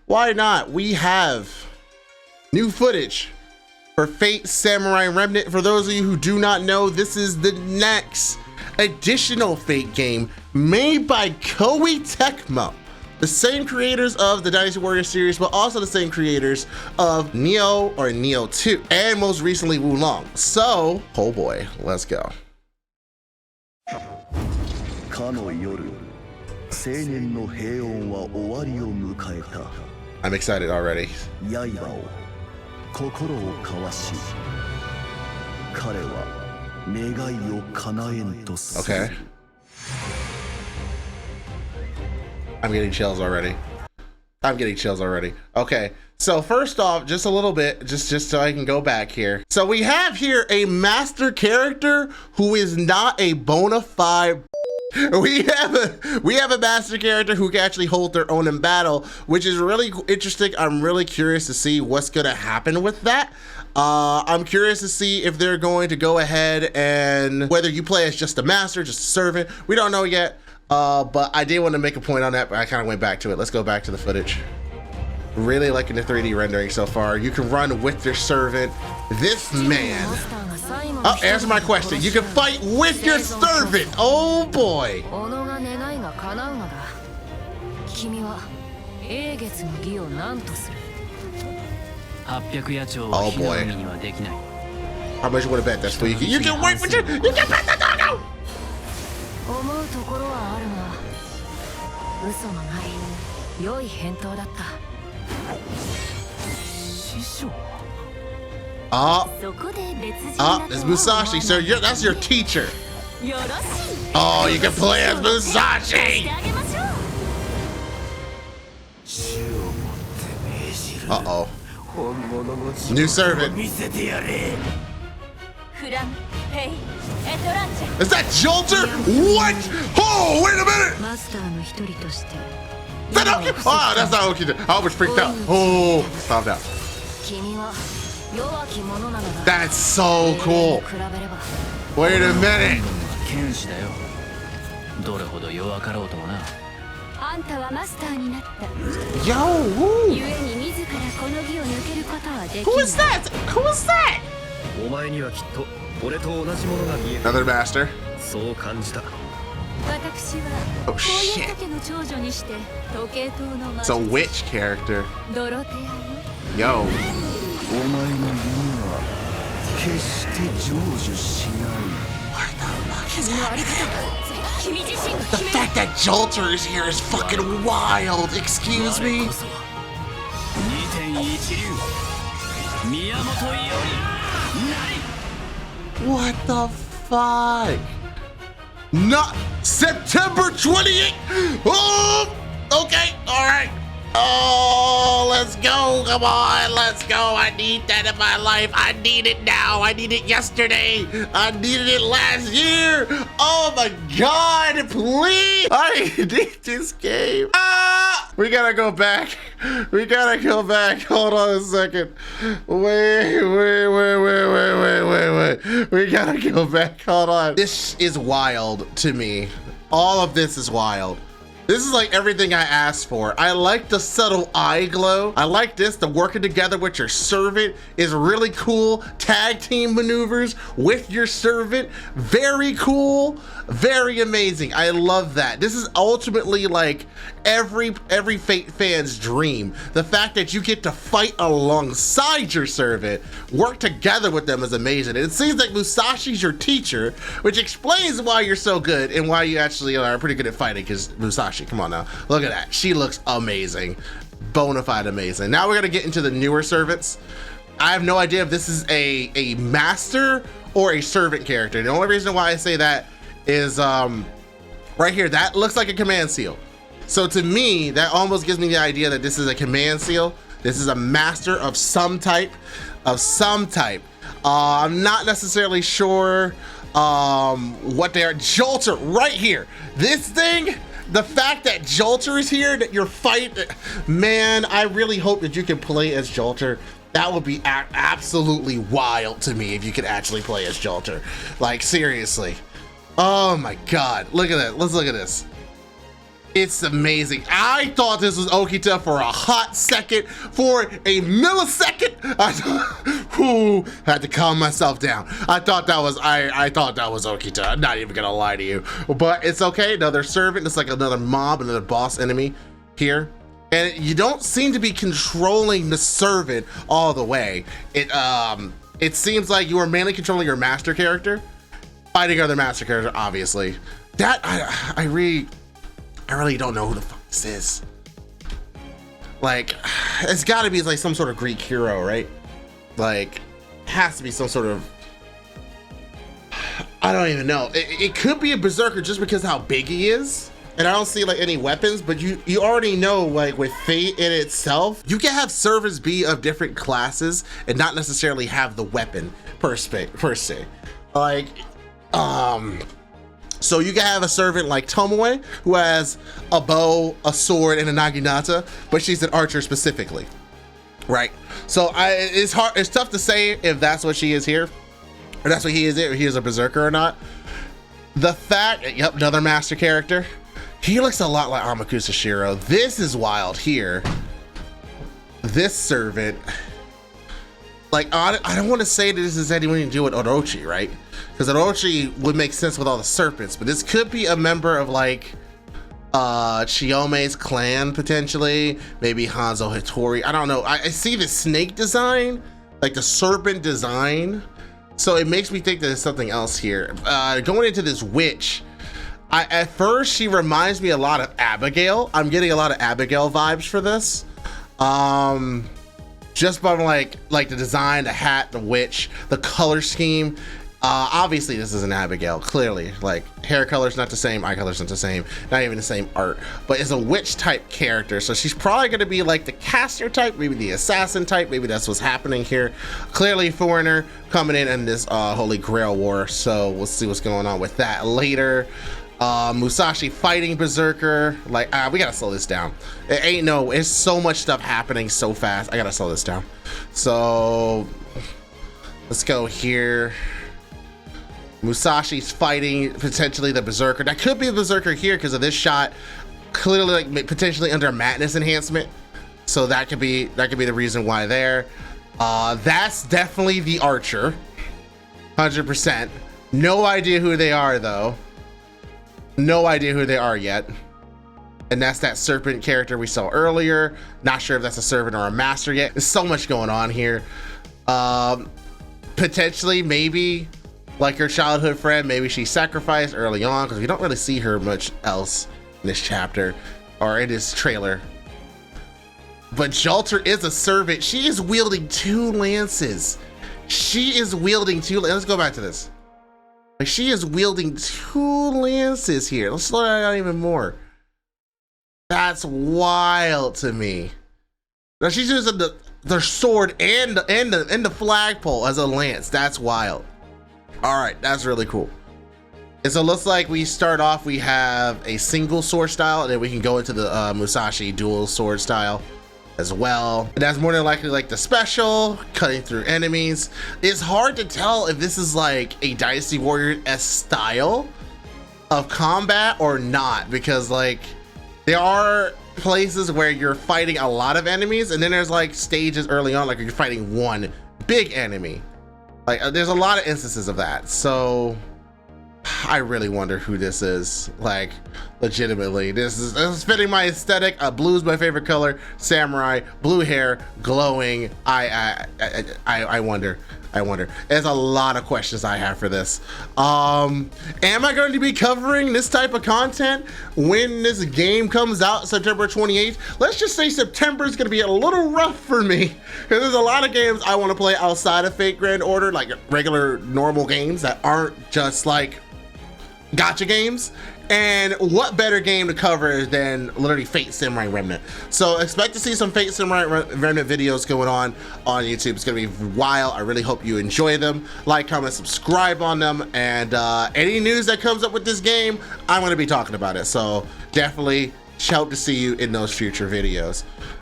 Why not? We have new footage for Fate Samurai Remnant. For those of you who do not know, this is the next additional Fate game made by Koei Tecmo, the same creators of the Dynasty Warriors series, but also the same creators of Neo or Neo 2, and most recently Wulong. So, oh boy, let's go. I'm excited already. Okay. I'm getting chills already. Okay, so first off, just a little bit, just so I can go back here. So we have here a master character who is not a bona fide. We have a master character who can actually hold their own in battle, which is really interesting. I'm really curious to see what's gonna happen with that. I'm curious to see if they're going to go ahead and whether you play as just a master, just a servant. We don't know yet. But I did want to make a point on that, but I kind of went back to it. Let's go back to the footage. Really liking the 3D rendering so far. You can run with your servant. This man. Oh, answer my question. You can fight with your servant. Oh boy. Oh boy. How much you want to bet that's for you? You can wait for you. You can bet the doggo. It's Musashi, so that's your teacher. Oh, you can play as Musashi. Uh-oh. New servant. Is that Jolter? What? Oh, wait a minute! Is that Oki? Oh, that's not Oki. I almost freaked out. Oh, calm down. That's so cool. Wait a minute. Yo, who? Who is that? Who is that? Another master. Oh shit. It's a witch character. Yo. What the fuck is happening? The fact that Jolter is here is fucking wild. Excuse me? What the fuck? Not September 28th. Oh, okay, all right. Oh, let's go. Come on, let's go. I need that in my life. I need it now. I need it yesterday. I needed it last year. Oh my God, please. I need this game. Ah! We gotta go back. We gotta go back. Hold on a second. Wait. We gotta go back. Hold on. This is wild to me. All of this is wild. This is like everything I asked for. I like the subtle eye glow. I like this, the working together with your servant is really cool. Tag team maneuvers with your servant, very cool, very amazing. I love that. This is ultimately like every Fate fan's dream. The fact that you get to fight alongside your servant, work together with them is amazing. And it seems like Musashi's your teacher, which explains why you're so good and why you actually are pretty good at fighting, because Musashi, come on now, look at that. She looks amazing, bona fide amazing. Now we're gonna get into the newer servants. I have no idea if this is a master or a servant character. The only reason why I say that is right here, that looks like a command seal. So to me, that almost gives me the idea that this is a command seal. This is a master of some type, I'm not necessarily sure what they are. Jolter, right here. This thing, the fact that Jolter is here, that you're fighting, man, I really hope that you can play as Jolter. That would be absolutely wild to me if you could actually play as Jolter. Like, seriously. Oh my God, look at that. Let's look at this. It's amazing. I thought this was Okita for a hot second, for a millisecond. I had to calm myself down. I thought that was Okita. I'm not even gonna lie to you, but it's okay. Another servant. It's like another mob, another boss enemy here, and you don't seem to be controlling the servant all the way. It seems like you are mainly controlling your master character, fighting other master character, obviously. That I really don't know who the fuck this is. Like, it's gotta be like some sort of Greek hero, right? Like, has to be some sort of, I don't even know. It could be a berserker just because how big he is. And I don't see like any weapons, but you already know, like with Fate in itself, you can have servants be of different classes and not necessarily have the weapon per se. Like, so you can have a servant like Tomoe who has a bow, a sword, and a naginata, but she's an archer specifically, right? So it's tough to say if that's what she is here, or that's what he is, or he is a berserker or not. The fact, yep, another master character. He looks a lot like Amakusa Shiro. This is wild here. This servant, like, I don't want to say that this is anything to do with Orochi, right? Because Orochi would make sense with all the serpents, but this could be a member of like Chiyome's clan potentially, maybe Hanzo Hitori. I don't know. I see the snake design, like the serpent design, so it makes me think that there's something else here. Going into this witch, at first she reminds me a lot of Abigail. I'm getting a lot of Abigail vibes for this. Just by like the design, the hat, the witch, the color scheme. Obviously this is an Abigail, clearly. Like, hair color's not the same, eye color's not the same, not even the same art, but it's a witch type character, so she's probably gonna be like the caster type, maybe the assassin type, maybe that's what's happening here. Clearly foreigner coming in this Holy Grail war, so we'll see what's going on with that later. Musashi fighting berserker. Like, we gotta slow this down. It's so much stuff happening so fast. I gotta slow this down. So let's go here. Musashi's fighting potentially the berserker. That could be a berserker here because of this shot, clearly like potentially under madness enhancement. So that could be the reason why there. That's definitely the archer, 100%. No idea who they are though. No idea who they are yet. And that's that serpent character we saw earlier. Not sure if that's a servant or a master yet. There's so much going on here. Potentially, maybe like her childhood friend, maybe she sacrificed early on because we don't really see her much else in this chapter or in this trailer. But Jalter is a servant. She is wielding 2 lances. Let's go back to this. Like, she is wielding 2 lances here. Let's slow that down even more. That's wild to me. Now she's using the sword and the flagpole as a lance. That's wild. All right, that's really cool. And so it looks like we start off, we have a single sword style, and then we can go into the Musashi dual sword style as well. And that's more than likely like the special, cutting through enemies. It's hard to tell if this is like a Dynasty Warrior-esque style of combat or not, because like there are places where you're fighting a lot of enemies, and then there's like stages early on, like you're fighting one big enemy. Like there's a lot of instances of that. So I really wonder who this is. Like, legitimately, this is fitting my aesthetic. Blue's my favorite color. Samurai, blue hair, glowing. I wonder. There's a lot of questions I have for this. Am I going to be covering this type of content when this game comes out September 28th? Let's just say September is going to be a little rough for me because there's a lot of games I want to play outside of Fate Grand Order, like regular normal games that aren't just like gacha games. And what better game to cover than literally Fate Samurai Remnant? So expect to see some Fate Samurai Remnant videos going on YouTube. It's gonna be wild. I really hope you enjoy them. Like, comment, subscribe on them, and any news that comes up with this game, I'm gonna be talking about it. So definitely hope to see you in those future videos.